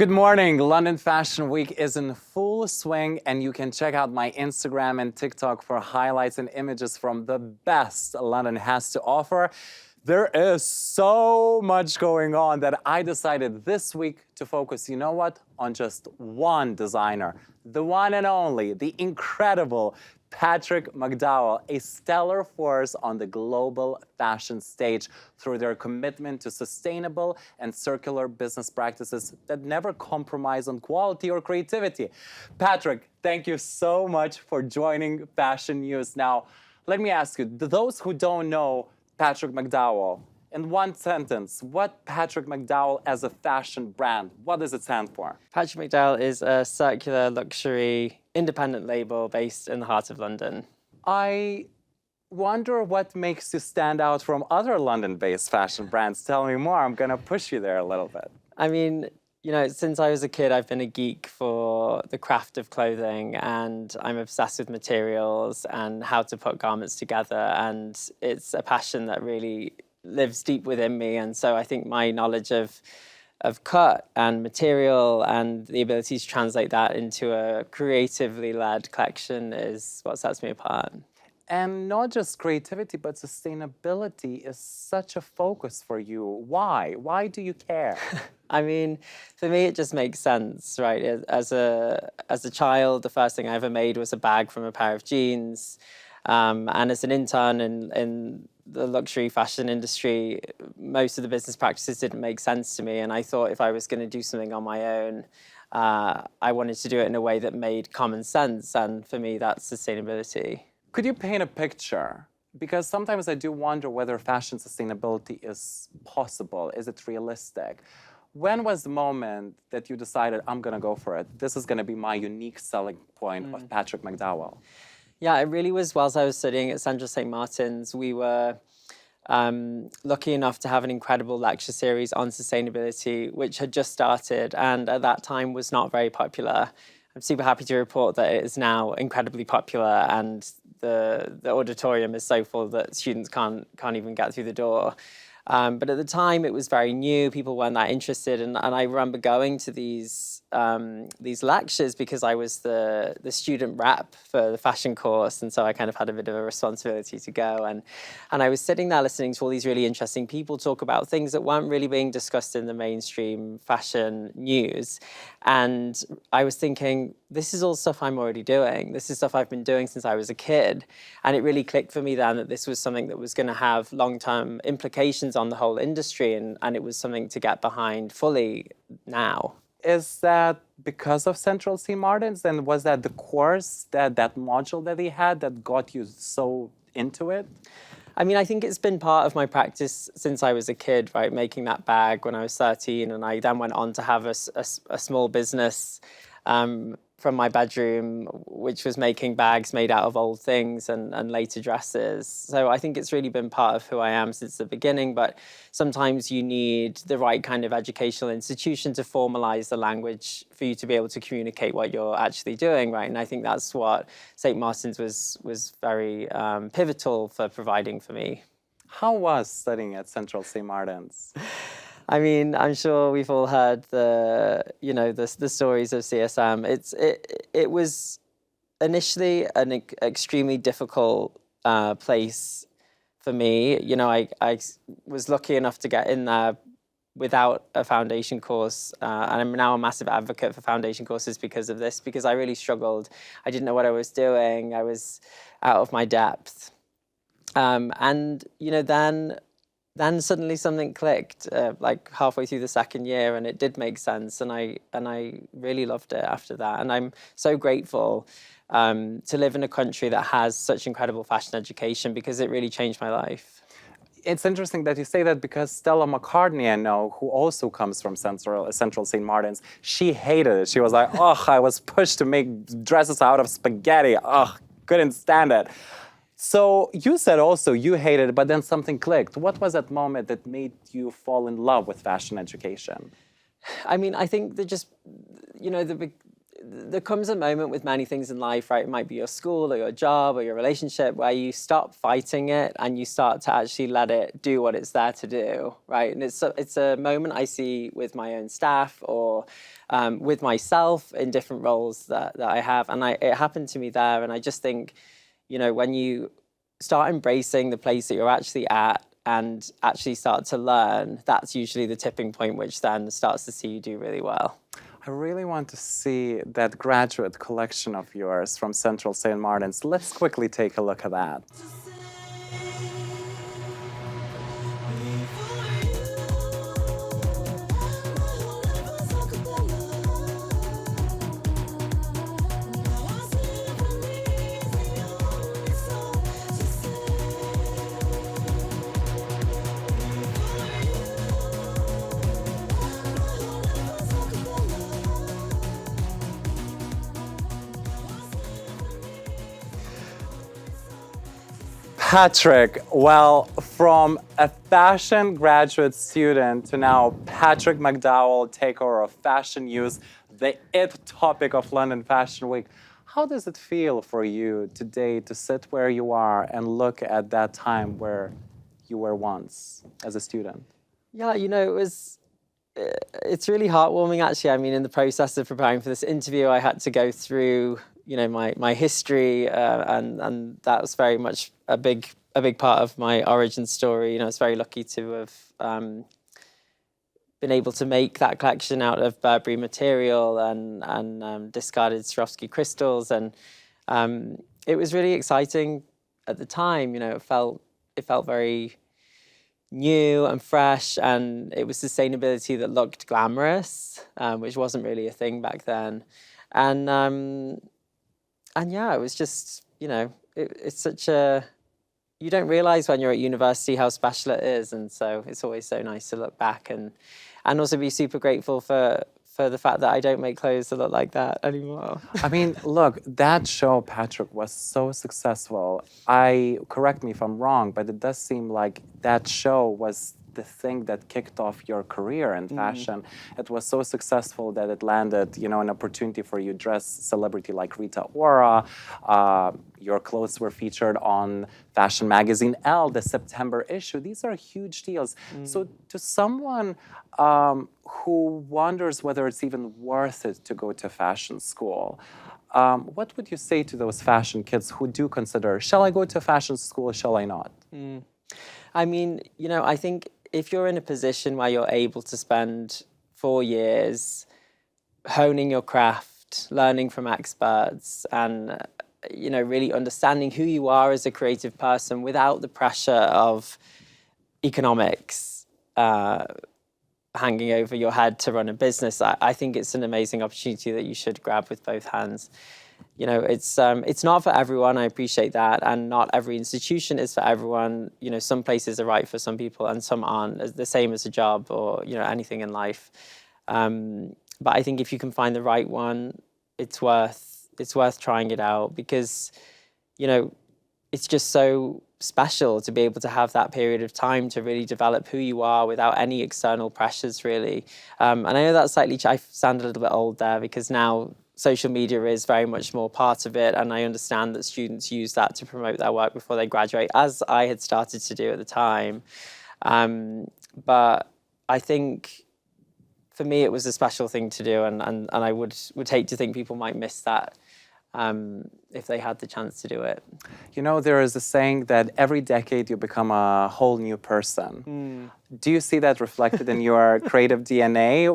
Good morning. London Fashion Week is in full swing, and you can check out my Instagram and TikTok for highlights and images from the best London has to offer. There is so much going on that I decided this week to focus, you know what, on just one designer, the one and only, the incredible Patrick McDowell, a stellar force on the global fashion stage through their commitment to sustainable and circular business practices that never compromise on quality or creativity. Patrick, thank you so much for joining Fashion News. Now, let me ask you, those who don't know Patrick McDowell, in one sentence, what Patrick McDowell as a fashion brand, what does it stand for? Patrick McDowell is a circular luxury independent label based in the heart of London. I wonder what makes you stand out from other London-based fashion brands. Tell me more. I'm going to push you there a little bit. I mean, you know, since I was a kid, I've been a geek for the craft of clothing, and I'm obsessed with materials and how to put garments together. And it's a passion that really lives deep within me. And so I think my knowledge of cut and material and the ability to translate that into a creatively led collection is what sets me apart. And not just creativity, but sustainability is such a focus for you. Why? Why do you care? I mean, for me, it just makes sense, right? As a child, the first thing I ever made was a bag from a pair of jeans. And as an intern in the luxury fashion industry, most of the business practices didn't make sense to me. And I thought if I was going to do something on my own, I wanted to do it in a way that made common sense. And for me, that's sustainability. Could you paint a picture? Because sometimes I do wonder whether fashion sustainability is possible. Is it realistic? When was the moment that you decided, I'm going to go for it? This is going to be my unique selling point of Patrick McDowell. Yeah, it really was whilst I was studying at Central St. Martin's. We were lucky enough to have an incredible lecture series on sustainability, which had just started and at that time was not very popular. I'm super happy to report that it is now incredibly popular, and the auditorium is so full that students can't even get through the door. But at the time, it was very new. People weren't that interested, and I remember going to these lectures because I was the student rep for the fashion course, and so I kind of had a bit of a responsibility to go. And I was sitting there listening to all these really interesting people talk about things that weren't really being discussed in the mainstream fashion news. And I was thinking, this is all stuff I'm already doing. This is stuff I've been doing since I was a kid. And it really clicked for me then that this was something that was going to have long-term implications on the whole industry, and it was something to get behind fully now. Is that because of Central St. Martin's? And was that the course, that module that he had that got you so into it? I mean, I think it's been part of my practice since I was a kid, right? Making that bag when I was 13, and I then went on to have a small business from my bedroom, which was making bags made out of old things and later dresses. So I think it's really been part of who I am since the beginning, but sometimes you need the right kind of educational institution to formalize the language for you to be able to communicate what you're actually doing, right? And I think that's what St. Martin's was very pivotal for providing for me. How was studying at Central St. Martin's? I mean, I'm sure we've all heard the stories of CSM. It was initially an extremely difficult place for me. You know, I was lucky enough to get in there without a foundation course, and I'm now a massive advocate for foundation courses because of this, because I really struggled. I didn't know what I was doing. I was out of my depth. And, you know, then suddenly something clicked, like halfway through the second year, and it did make sense, and I really loved it after that. And I'm so grateful to live in a country that has such incredible fashion education, because it really changed my life. It's interesting that you say that, because Stella McCartney, I know, who also comes from Central St. Martin's, she hated it. She was like, oh, I was pushed to make dresses out of spaghetti. Oh, couldn't stand it. So you said also you hated it, but then something clicked. What was that moment that made you fall in love with fashion education? I mean, I think that just, you know, there comes a moment with many things in life, right? It might be your school or your job or your relationship where you stop fighting it and you start to actually let it do what it's there to do, right? And it's a moment I see with my own staff or with myself in different roles that I have. And it happened to me there. And I just think, you know, when you start embracing the place that you're actually at and actually start to learn, that's usually the tipping point, which then starts to see you do really well. I really want to see that graduate collection of yours from Central St. Martin's. Let's quickly take a look at that. Patrick, well, from a fashion graduate student to now Patrick McDowell, takeover of fashion news, the it topic of London Fashion Week. How does it feel for you today to sit where you are and look at that time where you were once as a student? Yeah, you know, it's really heartwarming, actually. I mean, in the process of preparing for this interview, I had to go through, you know, my history, and that was very much a big part of my origin story. You know, I was very lucky to have been able to make that collection out of Burberry material and discarded Swarovski crystals, and it was really exciting at the time. You know, it felt very new and fresh, and it was sustainability that looked glamorous, which wasn't really a thing back then. And yeah, it was just, you know, it's such a, you don't realize when you're at university how special it is. And so it's always so nice to look back and also be super grateful for the fact that I don't make clothes that look like that anymore. I mean, look, that show, Patrick, was so successful. Correct me if I'm wrong, but it does seem like that show was the thing that kicked off your career in fashion. It was so successful that it landed, you know, an opportunity for you to dress celebrity like Rita Ora. Your clothes were featured on fashion magazine Elle, the September issue. These are huge deals. So to someone who wonders whether it's even worth it to go to fashion school, what would you say to those fashion kids who do consider, shall I go to fashion school, shall I not? I mean, you know, I think if you're in a position where you're able to spend 4 years honing your craft, learning from experts, and, you know, really understanding who you are as a creative person without the pressure of economics hanging over your head to run a business, I think it's an amazing opportunity that you should grab with both hands. You know, it's not for everyone, I appreciate that, and not every institution is for everyone. You know, some places are right for some people and some aren't, the same as a job or, you know, anything in life. But I think if you can find the right one, it's worth trying it out, because, you know, it's just so special to be able to have that period of time to really develop who you are without any external pressures, really. And I know that's slightly, I sound a little bit old there, because now social media is very much more part of it, and I understand that students use that to promote their work before they graduate, as I had started to do at the time. But I think for me it was a special thing to do, and I would hate to think people might miss that if they had the chance to do it. You know, there is a saying that every decade you become a whole new person. Do you see that reflected in your creative DNA?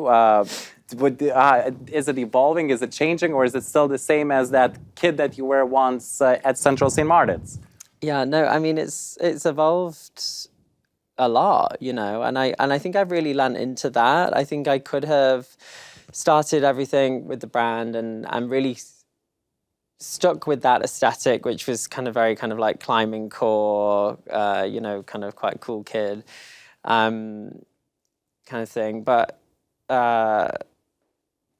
Is it evolving? Is it changing? Or is it still the same as that kid that you were once at Central St. Martin's? Yeah, no, I mean, it's evolved a lot, you know, and I think I've really learned into that. I think I could have started everything with the brand and really stuck with that aesthetic, which was very like climbing core, you know, kind of quite cool kid kind of thing. But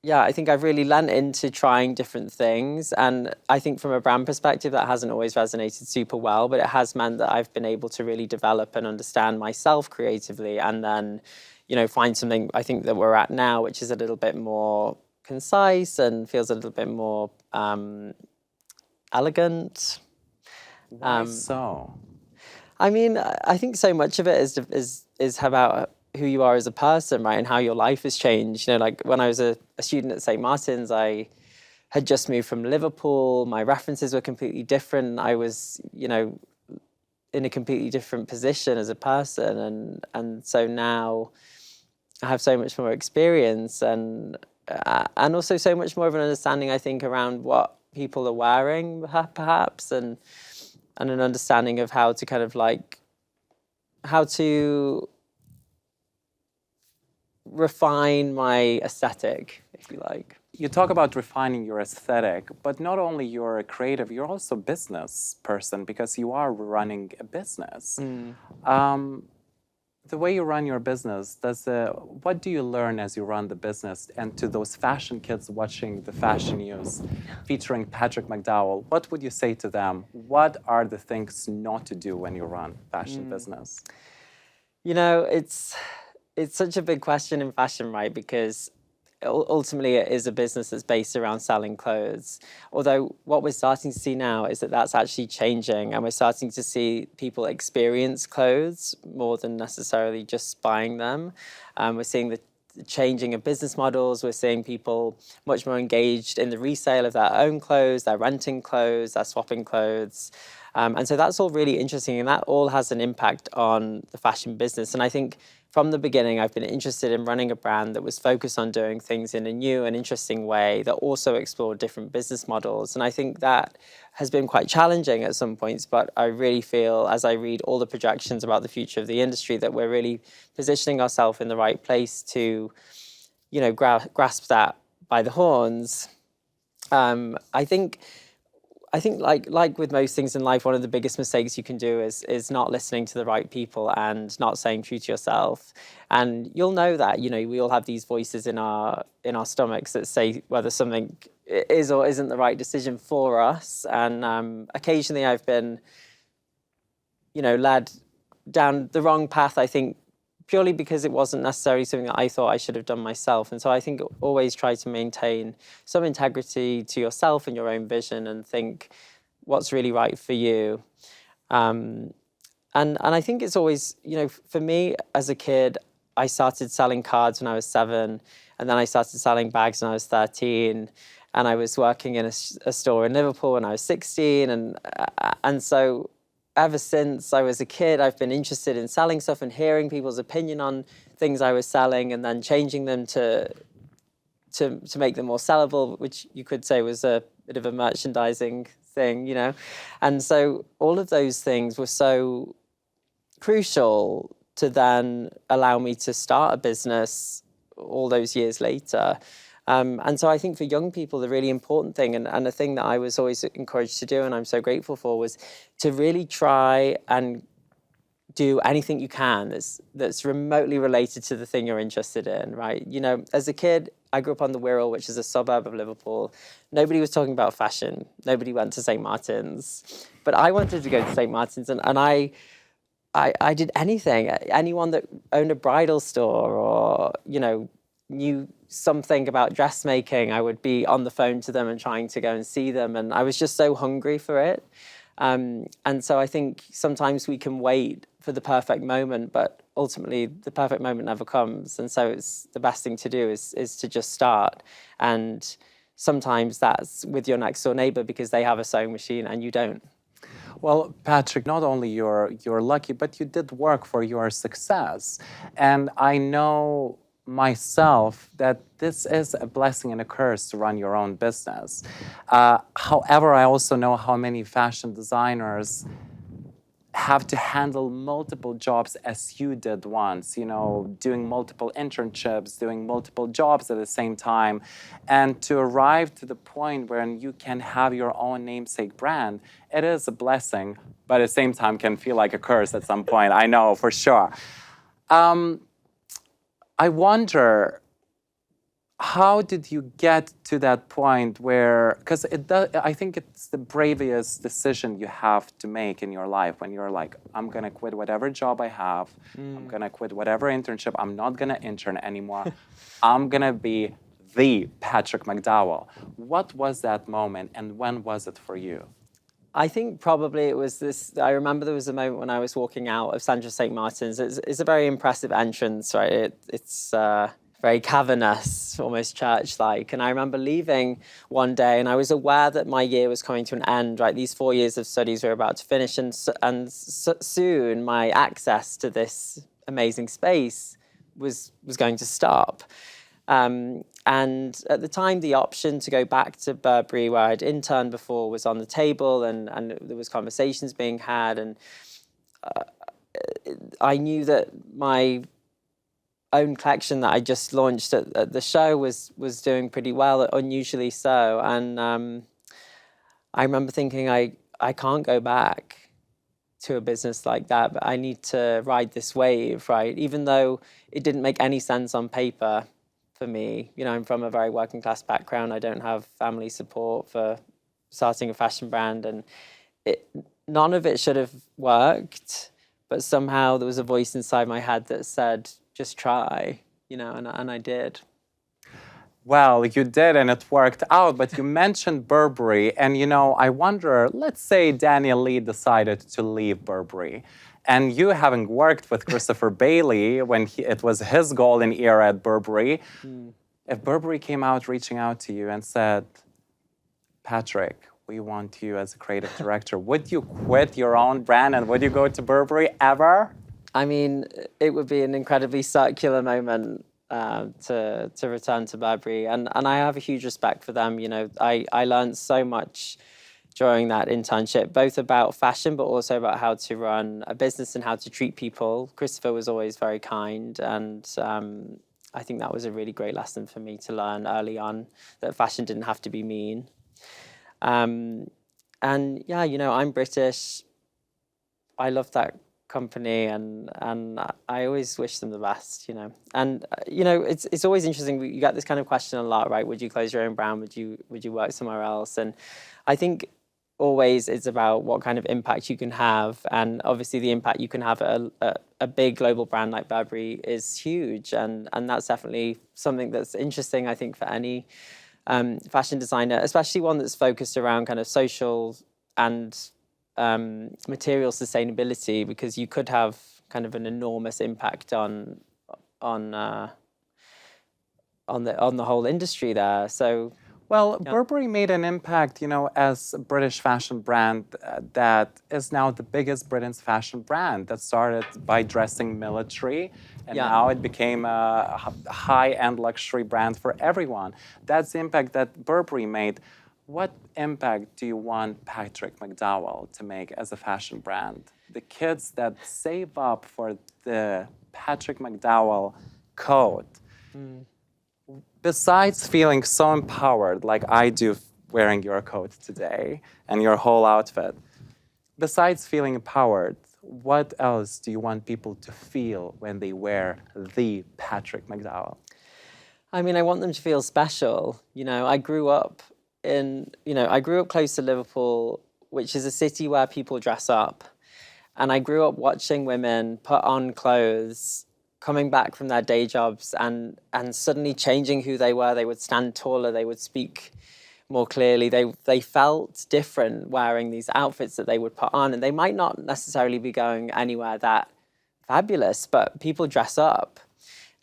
yeah, I think I've really learned into trying different things. And I think from a brand perspective, that hasn't always resonated super well, but it has meant that I've been able to really develop and understand myself creatively, and then, you know, find something I think that we're at now, which is a little bit more concise and feels a little bit more elegant. Why so? I mean, I think so much of it is about who you are as a person, right, and how your life has changed. You know, like when I was a student at St. Martin's, I had just moved from Liverpool. My references were completely different. I was, you know, in a completely different position as a person, and so now I have so much more experience and also so much more of an understanding, I think, around what people are wearing, perhaps, and an understanding of how to kind of like how to refine my aesthetic, if you like. You talk about refining your aesthetic, but not only you're a creative, you're also a business person because you are running a business. The way you run your business, what do you learn as you run the business? And to those fashion kids watching the fashion news featuring Patrick McDowell, what would you say to them? What are the things not to do when you run fashion business? You know, it's such a big question in fashion, right? Because ultimately it is a business that's based around selling clothes. Although what we're starting to see now is that that's actually changing, and we're starting to see people experience clothes more than necessarily just buying them. We're seeing the changing of business models. We're seeing people much more engaged in the resale of their own clothes, they're renting clothes, they're swapping clothes. And so that's all really interesting, and that all has an impact on the fashion business. And I think from the beginning, I've been interested in running a brand that was focused on doing things in a new and interesting way that also explored different business models. And I think that has been quite challenging at some points, but I really feel, as I read all the projections about the future of the industry, that we're really positioning ourselves in the right place to, you know, grasp that by the horns. I think like with most things in life, one of the biggest mistakes you can do is not listening to the right people and not staying true to yourself. And you'll know that, you know, we all have these voices in our stomachs that say whether something is or isn't the right decision for us. And occasionally I've been, you know, led down the wrong path, I think, purely because it wasn't necessarily something that I thought I should have done myself. And so I think always try to maintain some integrity to yourself and your own vision and think what's really right for you. And I think it's always, you know, for me as a kid, I started selling cards when I was 7, and then I started selling bags when I was 13. And I was working in a store in Liverpool when I was 16. And so ever since I was a kid, I've been interested in selling stuff and hearing people's opinion on things I was selling and then changing them to make them more sellable, which you could say was a bit of a merchandising thing, you know. And so all of those things were so crucial to then allow me to start a business all those years later. And so I think for young people, the really important thing and the thing that I was always encouraged to do, and I'm so grateful for, was to really try and do anything you can that's remotely related to the thing you're interested in, right? You know, as a kid, I grew up on the Wirral, which is a suburb of Liverpool. Nobody was talking about fashion. Nobody went to St. Martin's. But I wanted to go to St. Martin's, and I did anything. Anyone that owned a bridal store or, you know, knew something about dressmaking, I would be on the phone to them and trying to go and see them. And I was just so hungry for it. And so I think sometimes we can wait for the perfect moment, but ultimately the perfect moment never comes. And so it's the best thing to do is to just start. And sometimes that's with your next door neighbor because they have a sewing machine and you don't. Well, Patrick, not only you're lucky, but you did work for your success. And I know myself that this is a blessing and a curse to run your own business. However, I also know how many fashion designers have to handle multiple jobs as you did once, you know, doing multiple internships, doing multiple jobs at the same time. And to arrive to the point where you can have your own namesake brand, it is a blessing, but at the same time can feel like a curse at some point, I know for sure. I wonder, how did you get to that point where, because I think it's the bravest decision you have to make in your life when you're like, I'm gonna quit whatever job I have, I'm gonna quit whatever internship, I'm not gonna intern anymore, I'm gonna be the Patrick McDowell. What was that moment and when was it for you? I think probably it was this. I remember there was a moment when I was walking out of Sandra St. Martin's. It's a very impressive entrance, right? It's very cavernous, almost church-like. And I remember leaving one day, and I was aware that my year was coming to an end. Right, these 4 years of studies were about to finish, and soon my access to this amazing space was going to stop. And at the time, the option to go back to Burberry, where I'd interned before, was on the table, and there was conversations being had. And I knew that my own collection that I just launched at the show was doing pretty well, unusually so. And I remember thinking, I can't go back to a business like that, but I need to ride this wave, right? Even though it didn't make any sense on paper. For me, you know, I'm from a very working class background. I don't have family support for starting a fashion brand, and none of it should have worked. But somehow there was a voice inside my head that said, "Just try," you know, and I did. Well, you did, and it worked out. But you mentioned Burberry, and you know, I wonder. Let's say Daniel Lee decided to leave Burberry. And you, having worked with Christopher Bailey when it was his golden era at Burberry, if Burberry came out reaching out to you and said, Patrick, we want you as a creative director, would you quit your own brand and would you go to Burberry ever? I mean, it would be an incredibly circular moment to return to Burberry. And I have a huge respect for them. You know, I learned so much during that internship, both about fashion, but also about how to run a business and how to treat people. Christopher was always very kind, and I think that was a really great lesson for me to learn early on, that fashion didn't have to be mean. And yeah, you know, I'm British. I love that company, and I always wish them the best, you know. And you know, it's always interesting. You get this kind of question a lot, right? Would you close your own brand? Would you work somewhere else? And I think always it's about what kind of impact you can have, and obviously the impact you can have at a big global brand like Burberry is huge, and that's definitely something that's interesting, I think, for any fashion designer, especially one that's focused around kind of social and material sustainability, because you could have kind of an enormous impact on the whole industry there. So. Well, yeah. Burberry made an impact, you know, as a British fashion brand that is now the biggest British fashion brand that started by dressing military, and now it became a high-end luxury brand for everyone. That's the impact that Burberry made. What impact do you want Patrick McDowell to make as a fashion brand? The kids that save up for the Patrick McDowell coat, besides feeling so empowered like I do wearing your coat today and your whole outfit, besides feeling empowered, what else do you want people to feel when they wear the Patrick McDowell? I mean, I want them to feel special. You know, I grew up close to Liverpool, which is a city where people dress up. And I grew up watching women put on clothes, coming back from their day jobs and suddenly changing who they were. They would stand taller, they would speak more clearly. They felt different wearing these outfits that they would put on. And they might not necessarily be going anywhere that fabulous, but people dress up.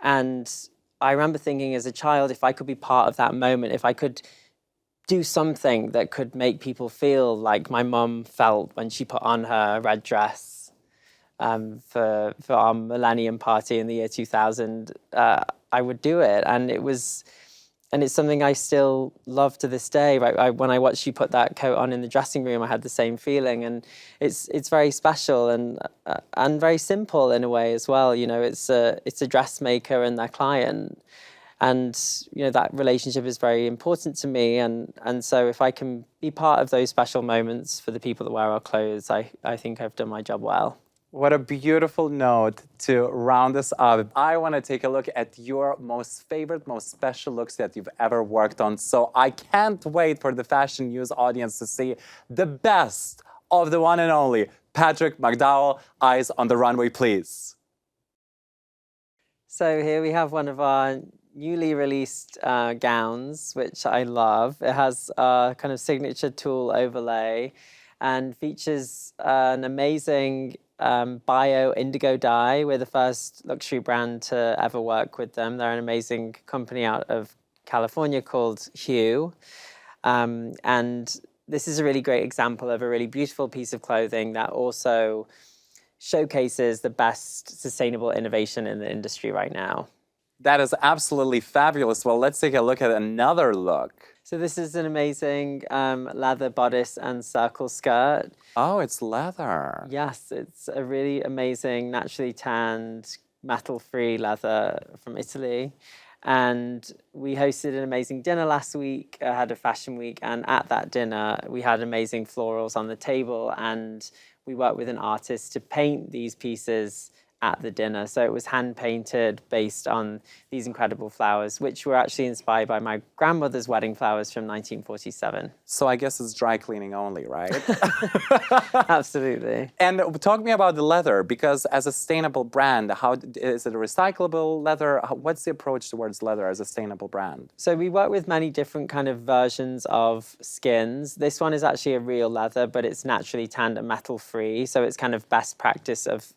And I remember thinking as a child, if I could be part of that moment, if I could do something that could make people feel like my mum felt when she put on her red dress for our millennium party in the year 2000, I would do it. And it's something I still love to this day. Right? When I watched you put that coat on in the dressing room, I had the same feeling, and it's very special and very simple in a way as well. You know, it's a dressmaker and their client, and you know that relationship is very important to me. And so if I can be part of those special moments for the people that wear our clothes, I think I've done my job well. What a beautiful note to round us up. I want to take a look at your most favorite, most special looks that you've ever worked on. So I can't wait for the Fashion News audience to see the best of the one and only Patrick McDowell. Eyes on the runway, please. So here we have one of our newly released gowns, which I love. It has a kind of signature tulle overlay and features an amazing bio indigo dye. We're the first luxury brand to ever work with them. They're an amazing company out of California called Hue. And this is a really great example of a really beautiful piece of clothing that also showcases the best sustainable innovation in the industry right now. That is absolutely fabulous. Well, let's take a look at another look. So this is an amazing leather bodice and circle skirt. Oh, it's leather. Yes, it's a really amazing, naturally tanned, metal-free leather from Italy. And we hosted an amazing dinner last week, had a fashion week, and at that dinner, we had amazing florals on the table, and we worked with an artist to paint these pieces at the dinner. So it was hand painted based on these incredible flowers, which were actually inspired by my grandmother's wedding flowers from 1947. So I guess it's dry cleaning only, right? Absolutely. And talk to me about the leather, because as a sustainable brand, how is it a recyclable leather? What's the approach towards leather as a sustainable brand? So we work with many different kind of versions of skins. This one is actually a real leather, but it's naturally tanned and metal free. So it's kind of best practice of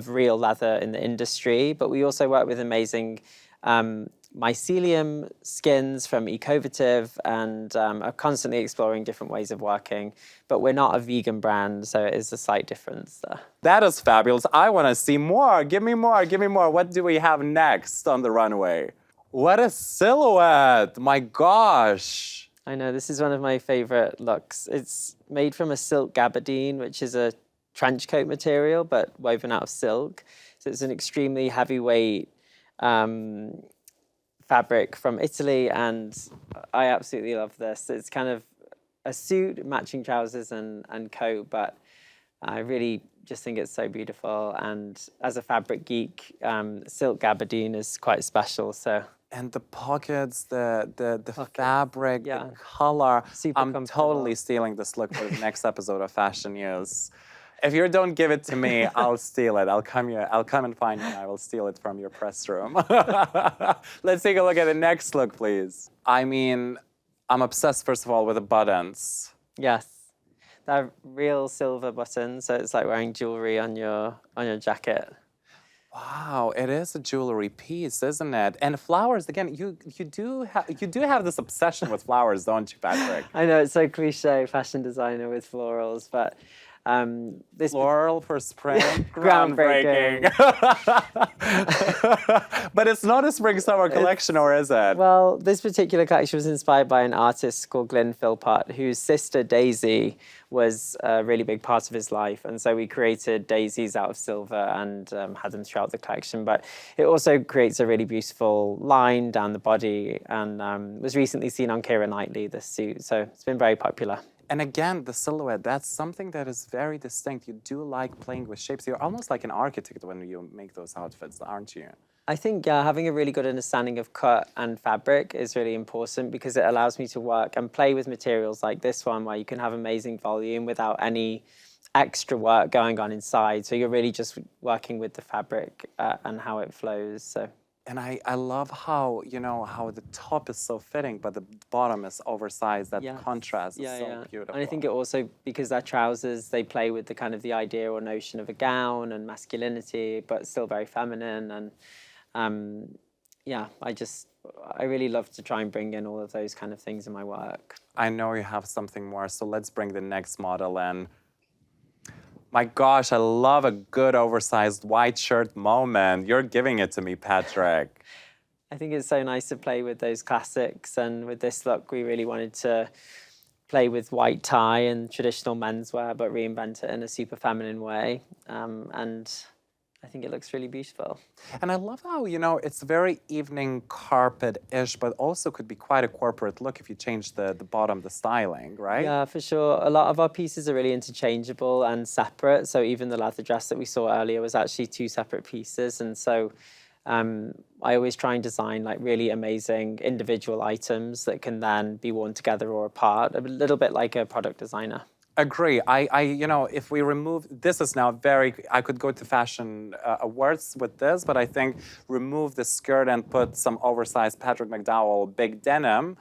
real leather in the industry. But we also work with amazing mycelium skins from Ecovative, and are constantly exploring different ways of working. But we're not a vegan brand, so it is a slight difference there. That is fabulous. I want to see more. Give me more. Give me more. What do we have next on the runway? What a silhouette. My gosh. I know, this is one of my favorite looks. It's made from a silk gabardine, which is a trench coat material, but woven out of silk. So it's an extremely heavyweight fabric from Italy, and I absolutely love this. It's kind of a suit, matching trousers and coat, but I really just think it's so beautiful. And as a fabric geek, silk gabardine is quite special. So. And the pockets, the fabric, yeah. the color. Super I'm totally stealing this look for the next episode of Fashion News. If you don't give it to me, I'll steal it. I'll come and find you, and I will steal it from your press room. Let's take a look at the next look, please. I mean, I'm obsessed, first of all, with the buttons. Yes. They're real silver buttons, so it's like wearing jewelry on your jacket. Wow, it is a jewelry piece, isn't it? And flowers, again, you do have this obsession with flowers, don't you, Patrick? I know, it's so cliche, fashion designer with florals, but this floral for spring, groundbreaking. But it's not a spring-summer collection, or is it? Well, this particular collection was inspired by an artist called Glyn Philpott, whose sister Daisy was a really big part of his life. And so we created daisies out of silver and had them throughout the collection. But it also creates a really beautiful line down the body, and was recently seen on Keira Knightley, this suit. So it's been very popular. And again, the silhouette, that's something that is very distinct. You do like playing with shapes. You're almost like an architect when you make those outfits, aren't you? I think having a really good understanding of cut and fabric is really important, because it allows me to work and play with materials like this one, where you can have amazing volume without any extra work going on inside. So you're really just working with the fabric and how it flows. So. And I love how, how the top is so fitting, but the bottom is oversized. That contrast is so beautiful. And I think it also, because they're trousers, they play with the kind of the idea or notion of a gown and masculinity, but still very feminine. And I really love to try and bring in all of those kind of things in my work. I know you have something more, so let's bring the next model in. My gosh, I love a good oversized white shirt moment. You're giving it to me, Patrick. I think it's so nice to play with those classics, and with this look, we really wanted to play with white tie and traditional menswear, but reinvent it in a super feminine way. And I think it looks really beautiful. And I love how, it's very evening carpet-ish, but also could be quite a corporate look if you change the bottom, the styling, right? Yeah, for sure. A lot of our pieces are really interchangeable and separate. So even the leather dress that we saw earlier was actually 2 separate pieces. And so I always try and design like really amazing individual items that can then be worn together or apart, a little bit like a product designer. Agree. If we remove, this is now I could go to fashion awards with this, but I think remove the skirt and put some oversized Patrick McDowell big denim,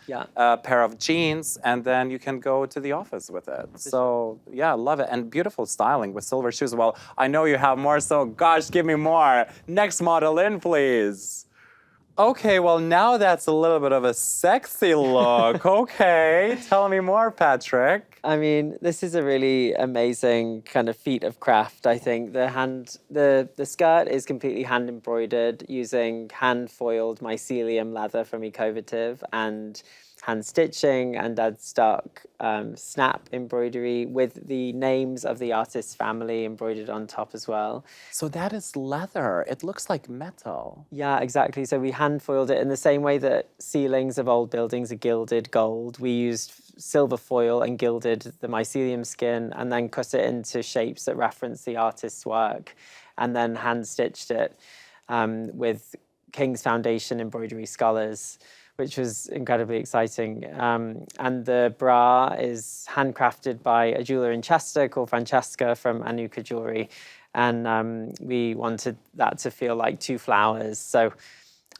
pair of jeans, and then you can go to the office with it. So yeah, love it. And beautiful styling with silver shoes. Well, I know you have more, so gosh, give me more. Next model in, please. Okay, well, now that's a little bit of a sexy look. Okay, tell me more, Patrick. I mean, this is a really amazing kind of feat of craft, I think. The skirt is completely hand embroidered using hand foiled mycelium leather from Ecovative and hand stitching and dead stock snap embroidery with the names of the artist's family embroidered on top as well. So that is leather. It looks like metal. Yeah, exactly. So we hand foiled it in the same way that ceilings of old buildings are gilded gold. We used silver foil and gilded the mycelium skin and then cut it into shapes that reference the artist's work and then hand stitched it with King's Foundation embroidery scholars, which was incredibly exciting. And the bra is handcrafted by a jeweler in Chester called Francesca from Anuka Jewelry. And we wanted that to feel like two flowers. So,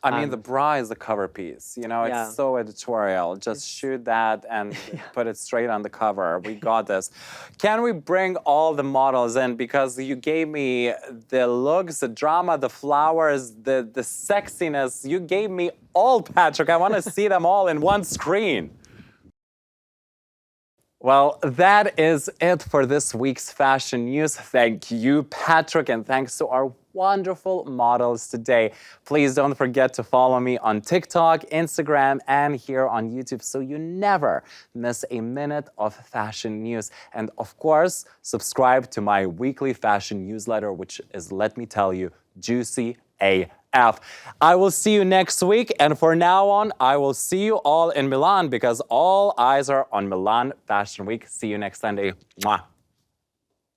I mean, the bra is the cover piece. It's so editorial. Just shoot that and put it straight on the cover. We got this. Can we bring all the models in? Because you gave me the looks, the drama, the flowers, the sexiness. You gave me all, Patrick. I want to see them all in one screen. Well, that is it for this week's fashion news. Thank you, Patrick, and thanks to our wonderful models today. Please don't forget to follow me on TikTok, Instagram, and here on YouTube so you never miss a minute of fashion news. And of course, subscribe to my weekly fashion newsletter, which is, let me tell you, juicy AF. I will see you next week, and for now on, I will see you all in Milan because all eyes are on Milan Fashion Week. See you next Sunday. Mwah.